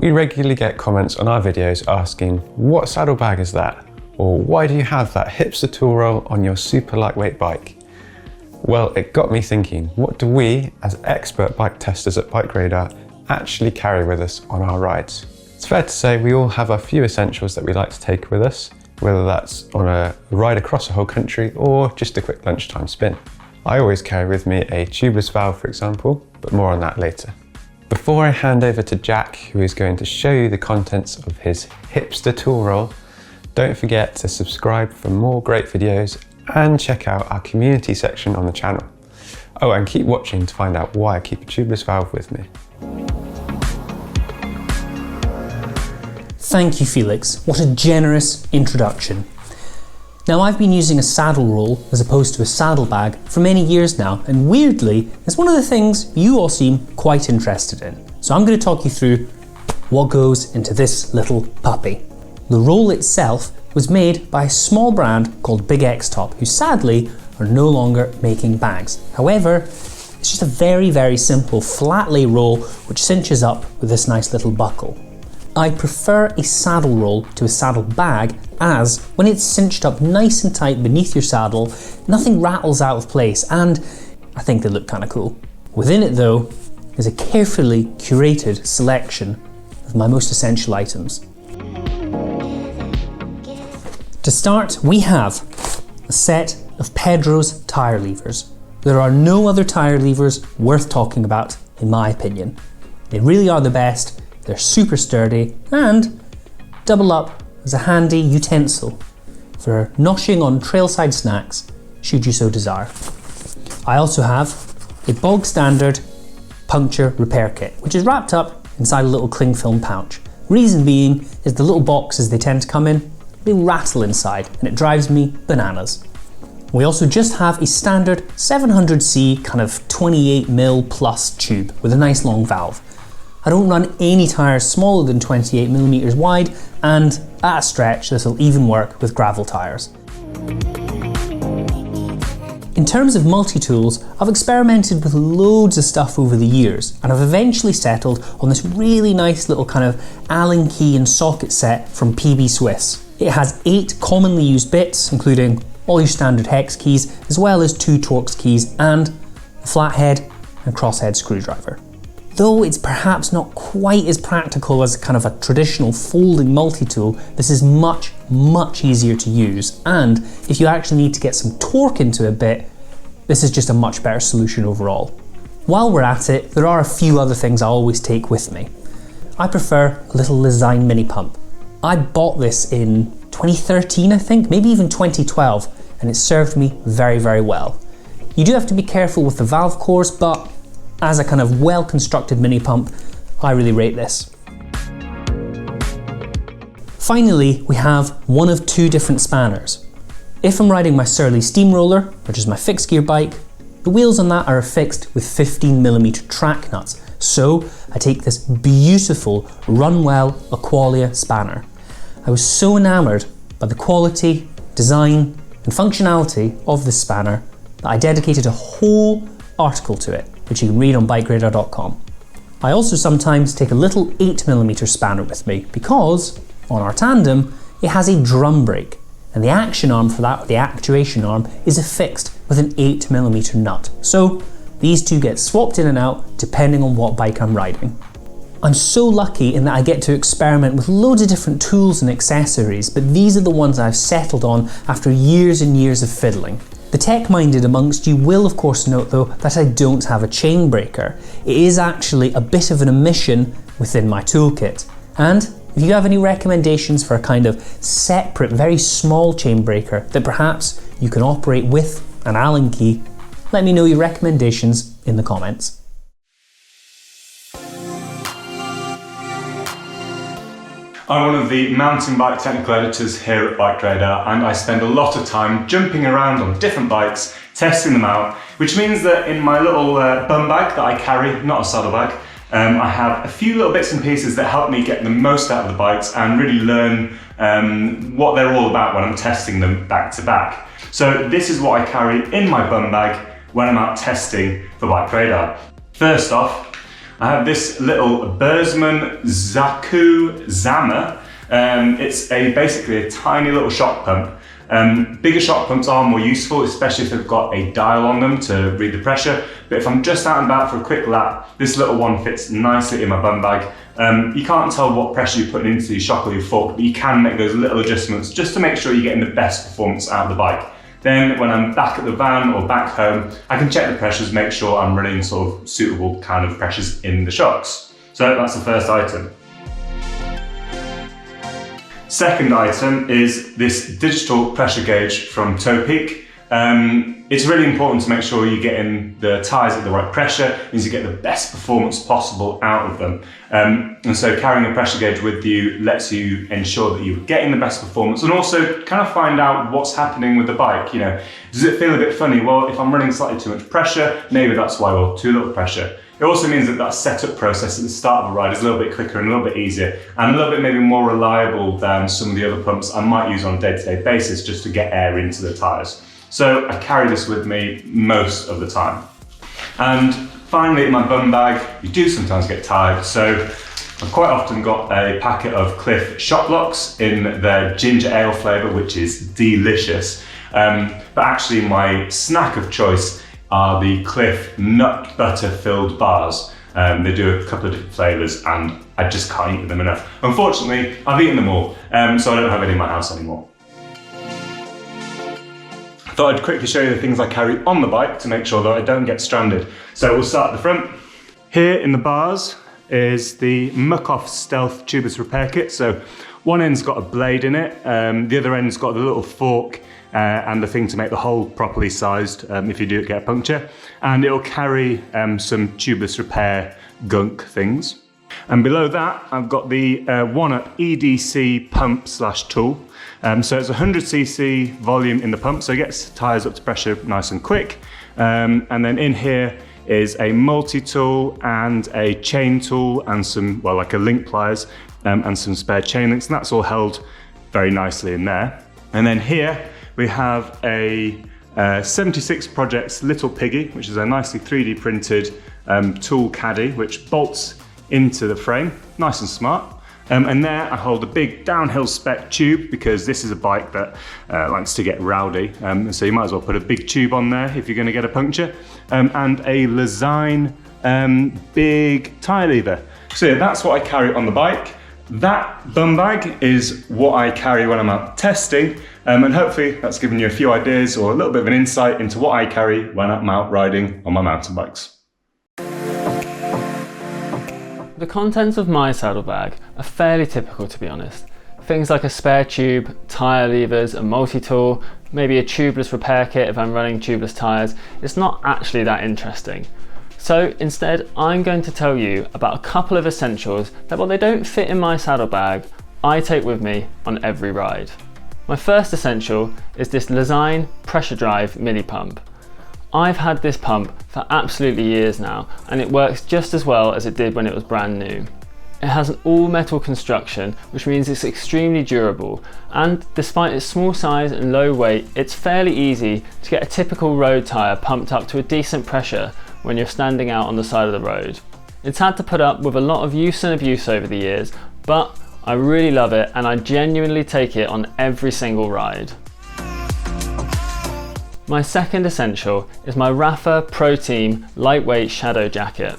We regularly get comments on our videos asking, what saddlebag is that? Or why do you have that hipster tool roll on your super lightweight bike? Well, it got me thinking, what do we, as expert bike testers at BikeRadar, actually carry with us on our rides? It's fair to say we all have a few essentials that we like to take with us, whether that's on a ride across a whole country or just a quick lunchtime spin. I always carry with me a tubeless valve, for example, but more on that later. Before I hand over to Jack, who is going to show you the contents of his hipster tool roll, don't forget to subscribe for more great videos and check out our community section on the channel. Oh, and keep watching to find out why I keep a tubeless valve with me. Thank you, Felix. What a generous introduction. Now, I've been using a saddle roll as opposed to a saddlebag for many years now, and weirdly, it's one of the things you all seem quite interested in. So I'm going to talk you through what goes into this little puppy. The roll itself was made by a small brand called Big X Top, who sadly are no longer making bags. However, it's just a very, very simple flat lay roll which cinches up with this nice little buckle. I prefer a saddle roll to a saddle bag, as when it's cinched up nice and tight beneath your saddle, nothing rattles out of place, and I think they look kind of cool. Within it though, is a carefully curated selection of my most essential items. To start, we have a set of Pedro's tyre levers. There are no other tyre levers worth talking about, in my opinion. They really are the best. They're super sturdy and double up as a handy utensil for noshing on trailside snacks, should you so desire. I also have a bog standard puncture repair kit, which is wrapped up inside a little cling film pouch. Reason being is the little boxes they tend to come in, they rattle inside and it drives me bananas. We also just have a standard 700C kind of 28mm plus tube with a nice long valve. I don't run any tyres smaller than 28mm wide, and at a stretch this will even work with gravel tyres. In terms of multi-tools, I've experimented with loads of stuff over the years, and I've eventually settled on this really nice little kind of Allen key and socket set from PB Swiss. It has 8 commonly used bits, including all your standard hex keys, as well as 2 Torx keys and a flathead and crosshead screwdriver. Though it's perhaps not quite as practical as kind of a traditional folding multi-tool, this is much, much easier to use, and if you actually need to get some torque into a bit, this is just a much better solution overall. While we're at it, there are a few other things I always take with me. I prefer a little Lezyne mini pump. I bought this in 2013, I think, maybe even 2012, and it served me very, very well. You do have to be careful with the valve cores, but as a kind of well-constructed mini pump, I really rate this. Finally, we have one of 2 different spanners. If I'm riding my Surly Steamroller, which is my fixed gear bike, the wheels on that are affixed with 15mm track nuts. So I take this beautiful Runwell Aqualia spanner. I was so enamoured by the quality, design and functionality of this spanner that I dedicated a whole article to it, which you can read on BikeRadar.com. I also sometimes take a little 8mm spanner with me because, on our tandem, it has a drum brake, and the action arm for that, or the actuation arm, is affixed with an 8mm nut. So these two get swapped in and out depending on what bike I'm riding. I'm so lucky in that I get to experiment with loads of different tools and accessories, but these are the ones I've settled on after years and years of fiddling. The tech-minded amongst you will of course note though that I don't have a chain breaker. It is actually a bit of an omission within my toolkit. And if you have any recommendations for a kind of separate, very small chain breaker that perhaps you can operate with an Allen key, let me know your recommendations in the comments. I'm one of the mountain bike technical editors here at BikeRadar, and I spend a lot of time jumping around on different bikes, testing them out, which means that in my little bum bag that I carry, not a saddlebag, I have a few little bits and pieces that help me get the most out of the bikes and really learn what they're all about when I'm testing them back to back. So this is what I carry in my bum bag when I'm out testing for BikeRadar. First off, I have this little Bergsmann Zaku Zammer. It's basically a tiny little shock pump. Bigger shock pumps are more useful, especially if they've got a dial on them to read the pressure. But if I'm just out and about for a quick lap, this little one fits nicely in my bum bag. You can't tell what pressure you're putting into your shock or your fork, but you can make those little adjustments just to make sure you're getting the best performance out of the bike. Then when I'm back at the van or back home, I can check the pressures, make sure I'm running sort of suitable kind of pressures in the shocks. So that's the first item. Second item is this digital pressure gauge from Toe Peak. It's really important to make sure you're getting the tyres at the right pressure, means you get the best performance possible out of them. And so carrying a pressure gauge with you lets you ensure that you're getting the best performance and also kind of find out what's happening with the bike. You know, does it feel a bit funny? Well, if I'm running slightly too much pressure, maybe that's why, or too little pressure. It also means that that setup process at the start of a ride is a little bit quicker and a little bit easier and a little bit maybe more reliable than some of the other pumps I might use on a day-to-day basis just to get air into the tyres. So I carry this with me most of the time. And finally, in my bum bag, you do sometimes get tired, so I've quite often got a packet of Cliff Shot Locks in their ginger ale flavour, which is delicious. But actually my snack of choice are the Cliff nut butter filled bars. They do a couple of different flavours and I just can't eat them enough. Unfortunately, I've eaten them all, so I don't have any in my house anymore. I thought I'd quickly show you the things I carry on the bike to make sure that I don't get stranded. So we'll start at the front. Here in the bars is the Muck-Off Stealth Tubeless Repair Kit. So one end's got a blade in it, the other end's got the little fork and the thing to make the hole properly sized if you do get a puncture. And it'll carry some tubeless repair gunk things. And below that, I've got the 1UP EDC pump / tool. So it's 100cc volume in the pump, so it gets tyres up to pressure nice and quick. And then in here is a multi-tool and a chain tool and some, well, like a link pliers and some spare chain links, and that's all held very nicely in there. And then here we have a 76 Projects Little Piggy, which is a nicely 3D printed tool caddy, which bolts into the frame, nice and smart. And there I hold a big downhill spec tube because this is a bike that likes to get rowdy. So you might as well put a big tube on there if you're going to get a puncture. And a Lezyne big tyre lever. So yeah, that's what I carry on the bike. That bum bag is what I carry when I'm out testing. And hopefully that's given you a few ideas or a little bit of an insight into what I carry when I'm out riding on my mountain bikes. The contents of my saddlebag are fairly typical, to be honest. Things like a spare tube, tyre levers, a multi-tool, maybe a tubeless repair kit if I'm running tubeless tyres. It's not actually that interesting. So instead, I'm going to tell you about a couple of essentials that, while they don't fit in my saddlebag, I take with me on every ride. My first essential is this Lezyne pressure drive mini pump. I've had this pump for absolutely years now, and it works just as well as it did when it was brand new. It has an all metal construction, which means it's extremely durable, and despite its small size and low weight, it's fairly easy to get a typical road tyre pumped up to a decent pressure when you're standing out on the side of the road. It's had to put up with a lot of use and abuse over the years, but I really love it and I genuinely take it on every single ride. My second essential is my Rapha Pro Team lightweight shadow jacket.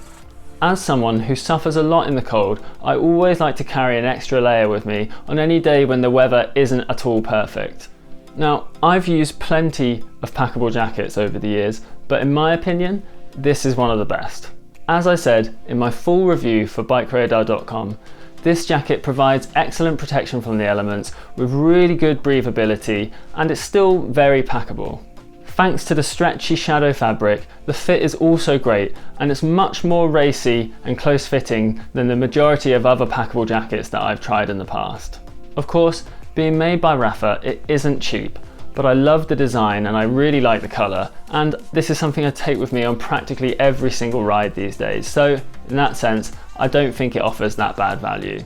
As someone who suffers a lot in the cold, I always like to carry an extra layer with me on any day when the weather isn't at all perfect. Now, I've used plenty of packable jackets over the years, but in my opinion, this is one of the best. As I said in my full review for BikeRadar.com, this jacket provides excellent protection from the elements with really good breathability, and it's still very packable. Thanks to the stretchy shadow fabric, the fit is also great, and it's much more racy and close fitting than the majority of other packable jackets that I've tried in the past. Of course, being made by Rapha, it isn't cheap, but I love the design and I really like the colour, and this is something I take with me on practically every single ride these days, so in that sense, I don't think it offers that bad value.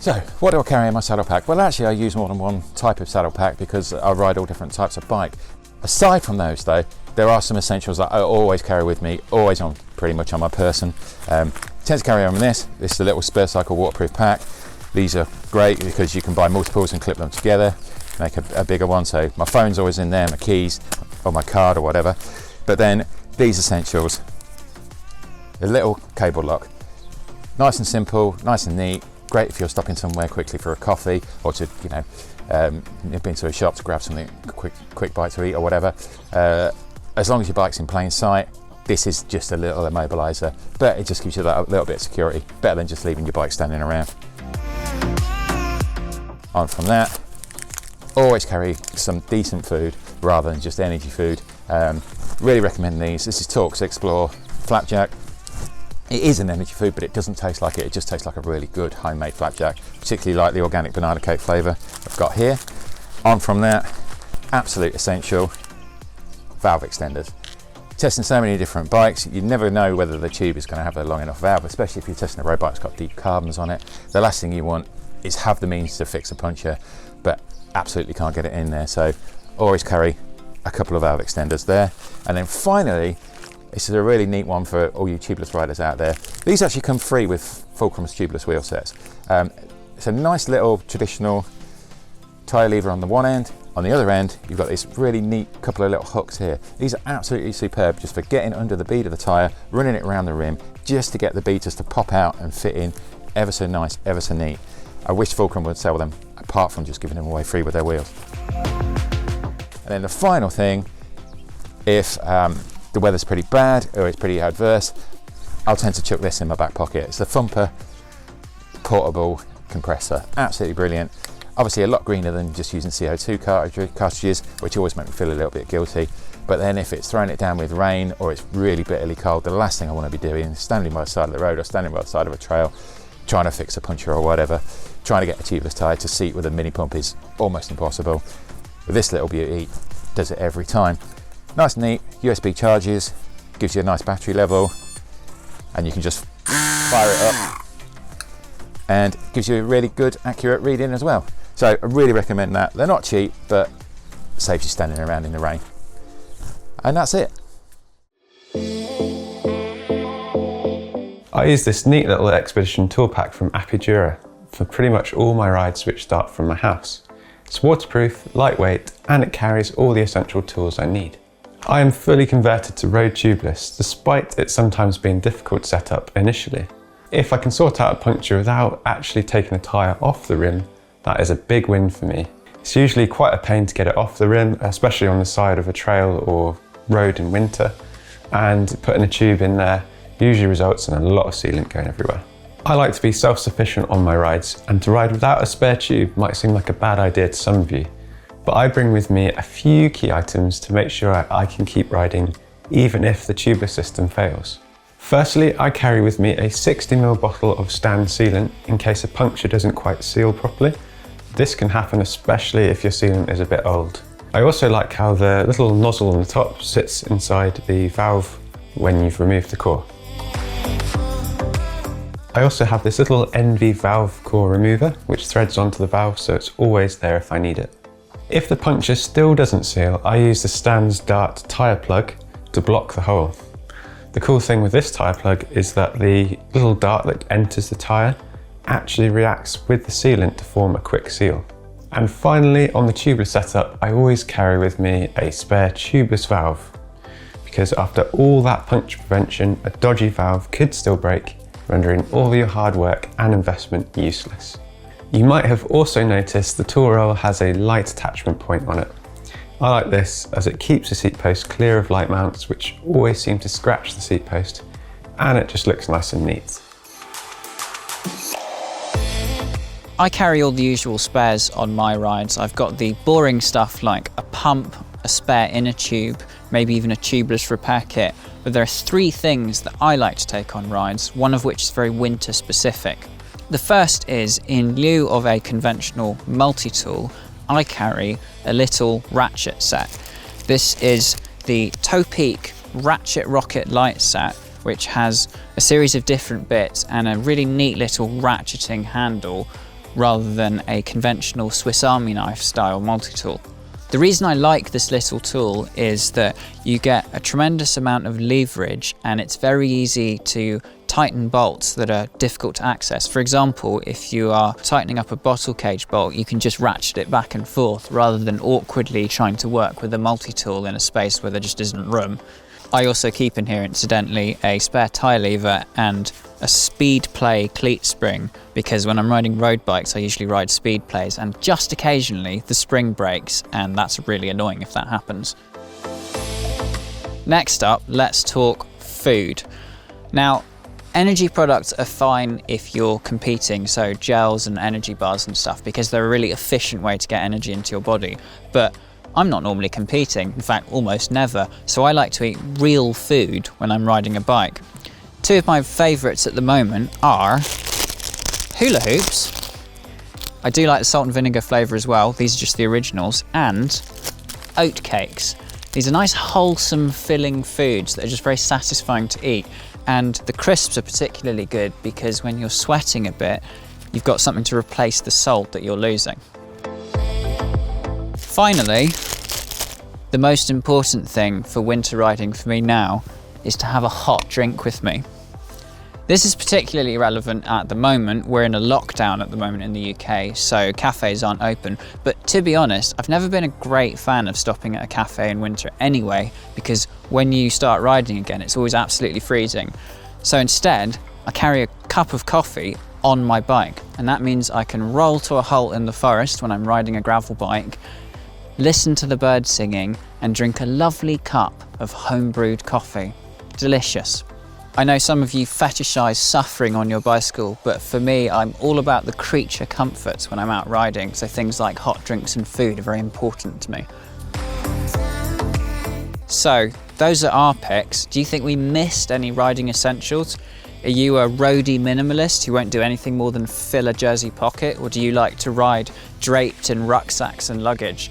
So, what do I carry in my saddle pack? Well, actually I use more than one type of saddle pack because I ride all different types of bike. Aside from those though, there are some essentials that I always carry with me, always on, pretty much on my person. Tend to carry on with this. This is a little Spare Cycle waterproof pack. These are great because you can buy multiples and clip them together, make a bigger one. So my phone's always in there, my keys, or my card or whatever. But then these essentials, a little cable lock, nice and simple, nice and neat. Great if you're stopping somewhere quickly for a coffee, or to, you know, nip into a shop to grab something quick bite to eat or whatever. As long as your bike's in plain sight, this is just a little immobiliser, but it just gives you that little bit of security, better than just leaving your bike standing around. On from that, always carry some decent food rather than just energy food. Really recommend these. This is Torx Explore Flapjack. It is an energy food, but it doesn't taste like it. It just tastes like a really good homemade flapjack, particularly like the organic banana cake flavour I've got here. On from that, absolute essential, valve extenders. Testing so many different bikes, you never know whether the tube is going to have a long enough valve, especially if you're testing a road bike that's got deep carbons on it. The last thing you want is have the means to fix a puncture, but absolutely can't get it in there. So always carry a couple of valve extenders there. And then finally, this is a really neat one for all you tubeless riders out there. These actually come free with Fulcrum's tubeless wheel sets. It's a nice little traditional tyre lever on the one end. On the other end, you've got this really neat couple of little hooks here. These are absolutely superb just for getting under the bead of the tyre, running it around the rim, just to get the beaters to pop out and fit in. Ever so nice, ever so neat. I wish Fulcrum would sell them, apart from just giving them away free with their wheels. And then the final thing, if the weather's pretty bad or it's pretty adverse, I'll tend to chuck this in my back pocket. It's the Thumper portable compressor, absolutely brilliant. Obviously a lot greener than just using CO2 cartridges, which always make me feel a little bit guilty. But then if it's throwing it down with rain or it's really bitterly cold, the last thing I want to be doing is standing by the side of the road or standing by the side of a trail, trying to fix a puncture or whatever. Trying to get a tubeless tyre to seat with a mini pump is almost impossible. With this little beauty, does it every time. Nice and neat, USB charges, gives you a nice battery level, and you can just fire it up, and gives you a really good, accurate reading as well. So I really recommend that. They're not cheap, but saves you standing around in the rain. And that's it. I use this neat little expedition tool pack from Apidura for pretty much all my rides which start from my house. It's waterproof, lightweight, and it carries all the essential tools I need. I am fully converted to road tubeless, despite it sometimes being difficult to set up initially. If I can sort out a puncture without actually taking the tyre off the rim, that is a big win for me. It's usually quite a pain to get it off the rim, especially on the side of a trail or road in winter, and putting a tube in there usually results in a lot of sealant going everywhere. I like to be self-sufficient on my rides, and to ride without a spare tube might seem like a bad idea to some of you, but I bring with me a few key items to make sure I can keep riding even if the tubeless system fails. Firstly, I carry with me a 60ml bottle of stand sealant in case a puncture doesn't quite seal properly. This can happen especially if your sealant is a bit old. I also like how the little nozzle on the top sits inside the valve when you've removed the core. I also have this little NV valve core remover which threads onto the valve, so it's always there if I need it. If the puncture still doesn't seal, I use the Stan's Dart tyre plug to block the hole. The cool thing with this tyre plug is that the little dart that enters the tyre actually reacts with the sealant to form a quick seal. And finally, on the tubeless setup, I always carry with me a spare tubeless valve, because after all that puncture prevention, a dodgy valve could still break, rendering all your hard work and investment useless. You might have also noticed the tool rail has a light attachment point on it. I like this as it keeps the seat post clear of light mounts which always seem to scratch the seat post, and it just looks nice and neat. I carry all the usual spares on my rides. I've got the boring stuff like a pump, a spare inner tube, maybe even a tubeless repair kit, but there are three things that I like to take on rides, one of which is very winter specific. The first is, in lieu of a conventional multi-tool, I carry a little ratchet set. This is the Topeak Ratchet Rocket Light set, which has a series of different bits and a really neat little ratcheting handle rather than a conventional Swiss Army knife style multi-tool. The reason I like this little tool is that you get a tremendous amount of leverage, and it's very easy to tighten bolts that are difficult to access. For example, if you are tightening up a bottle cage bolt, you can just ratchet it back and forth rather than awkwardly trying to work with a multi-tool in a space where there just isn't room. I also keep in here, incidentally, a spare tyre lever and a speed play cleat spring, because when I'm riding road bikes I usually ride speed plays, and just occasionally the spring breaks, and that's really annoying if that happens. Next up, let's talk food. Now, energy products are fine if you're competing, so gels and energy bars and stuff, because they're a really efficient way to get energy into your body. But I'm not normally competing, in fact almost never, so I like to eat real food when I'm riding a bike. Two of my favourites at the moment are hula hoops. I do like the salt and vinegar flavour as well, these are just the originals, and oat cakes. These are nice wholesome filling foods that are just very satisfying to eat, and the crisps are particularly good because when you're sweating a bit, you've got something to replace the salt that you're losing. Finally, the most important thing for winter riding for me now is to have a hot drink with me. This is particularly relevant at the moment. We're in a lockdown at the moment in the UK, so cafes aren't open. But to be honest, I've never been a great fan of stopping at a cafe in winter anyway, because when you start riding again, it's always absolutely freezing. So instead, I carry a cup of coffee on my bike, and that means I can roll to a halt in the forest when I'm riding a gravel bike, listen to the birds singing, and drink a lovely cup of home-brewed coffee. Delicious. I know some of you fetishize suffering on your bicycle, but for me, I'm all about the creature comforts when I'm out riding, so things like hot drinks and food are very important to me. So, those are our picks. Do you think we missed any riding essentials? Are you a roadie minimalist who won't do anything more than fill a jersey pocket, or do you like to ride draped in rucksacks and luggage?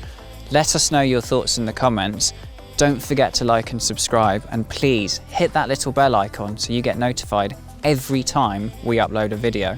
Let us know your thoughts in the comments. Don't forget to like and subscribe, and please hit that little bell icon so you get notified every time we upload a video.